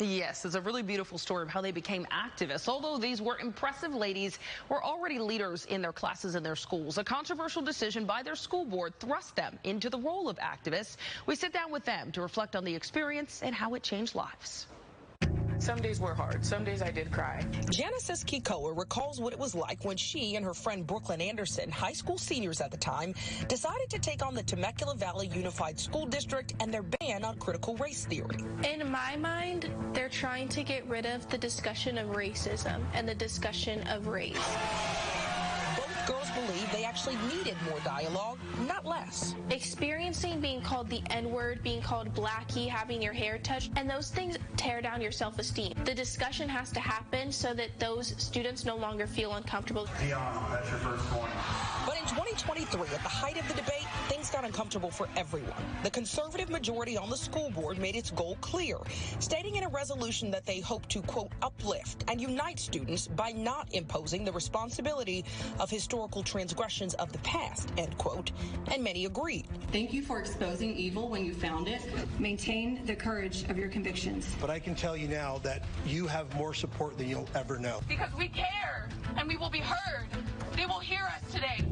Yes, it's a really beautiful story of how they became activists. Although these were impressive ladies, were already leaders in their classes and their schools. A controversial decision by their school board thrust them into the role of activists. We sit down with them to reflect on the experience and how it changed lives. Some days were hard. Some days I did cry. Genesis Kikoa recalls what it was like when she and her friend Brooklyn Anderson, high school seniors at the time, decided to take on the Temecula Valley Unified School District and their ban on critical race theory. In my mind, they're trying to get rid of the discussion of racism and the discussion of race. Both girls believe they actually needed more dialogue, not less. Experiencing being called the N-word, being called blackie, having your hair touched, and those things tear down your self-esteem. The discussion has to happen so that those students no longer feel uncomfortable. Dion, that's your first point. But in 2023, at the height of the debate, things got uncomfortable for everyone. The conservative majority on the school board made its goal clear, stating in a resolution that they hope to, quote, uplift and unite students by not imposing the responsibility of historical transgressions of the past, end quote, and many agreed. Thank you for exposing evil when you found it. Maintain the courage of your convictions. But I can tell you now that you have more support than you'll ever know. Because we care and we will be heard. They will hear us today.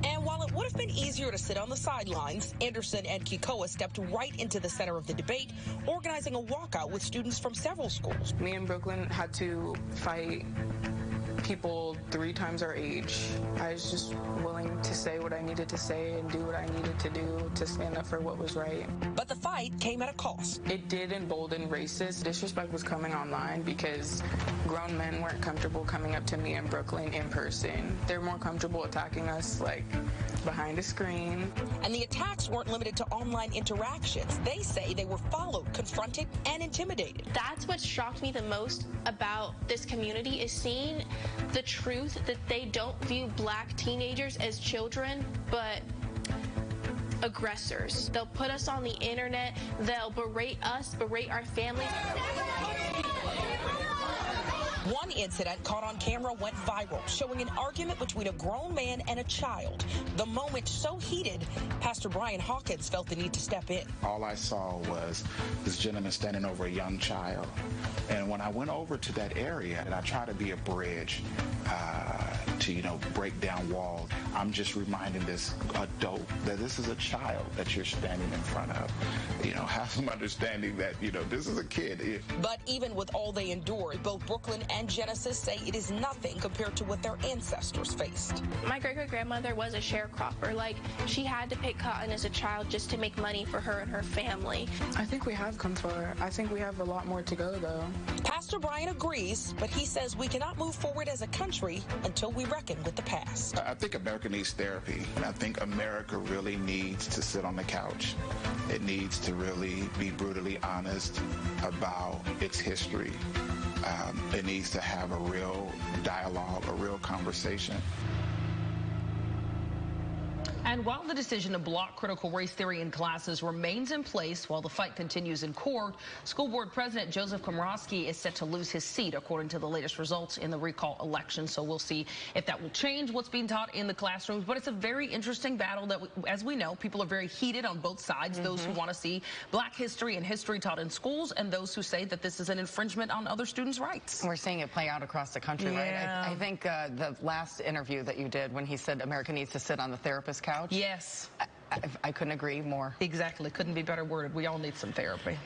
And while it would have been easier to sit on the sidelines, Anderson and Kikoa stepped right into the center of the debate, organizing a walkout with students from several schools. Me and Brooklyn had to fight people 3 times our age. I was just willing to say what I needed to say and do what I needed to do to stand up for what was right. But the fight came at a cost. It did embolden racist. Disrespect was coming online because grown men weren't comfortable coming up to me in Brooklyn in person. They're more comfortable attacking us like behind a screen. And the attacks weren't limited to online interactions. They say they were followed, confronted, and intimidated. That's what shocked me the most about this community, is seeing the truth that they don't view black teenagers as children, but aggressors. They'll put us on the internet, they'll berate us, berate our families. One incident caught on camera went viral, showing an argument between a grown man and a child. The moment so heated, Pastor Brian Hawkins felt the need to step in. All I saw was this gentleman standing over a young child. And when I went over to that area, and I try to be a bridge to, break down walls, I'm just reminding this adult that this is a child that you're standing in front of. Have some understanding that, this is a kid. But even with all they endured, both Brooklyn and Genesis say it is nothing compared to what their ancestors faced. My great-great-grandmother was a sharecropper. She had to pick cotton as a child just to make money for her and her family. I think we have come far. I think we have a lot more to go, though. Pastor Brian agrees, but he says we cannot move forward as a country until we reckon with the past. I think America needs therapy, and I think America really needs to sit on the couch. It needs to really be brutally honest about its history. It needs to have a real dialogue, a real conversation. And while the decision to block critical race theory in classes remains in place while the fight continues in court, School Board President Joseph Komorowski is set to lose his seat according to the latest results in the recall election. So we'll see if that will change what's being taught in the classrooms. But it's a very interesting battle that, as we know, people are very heated on both sides. Those who want to see black history and history taught in schools, and those who say that this is an infringement on other students' rights. We're seeing it play out across the country, yeah. right? I think the last interview that you did when he said America needs to sit on the therapist couch. Yes. I couldn't agree more. Exactly. Couldn't be better worded. We all need some therapy.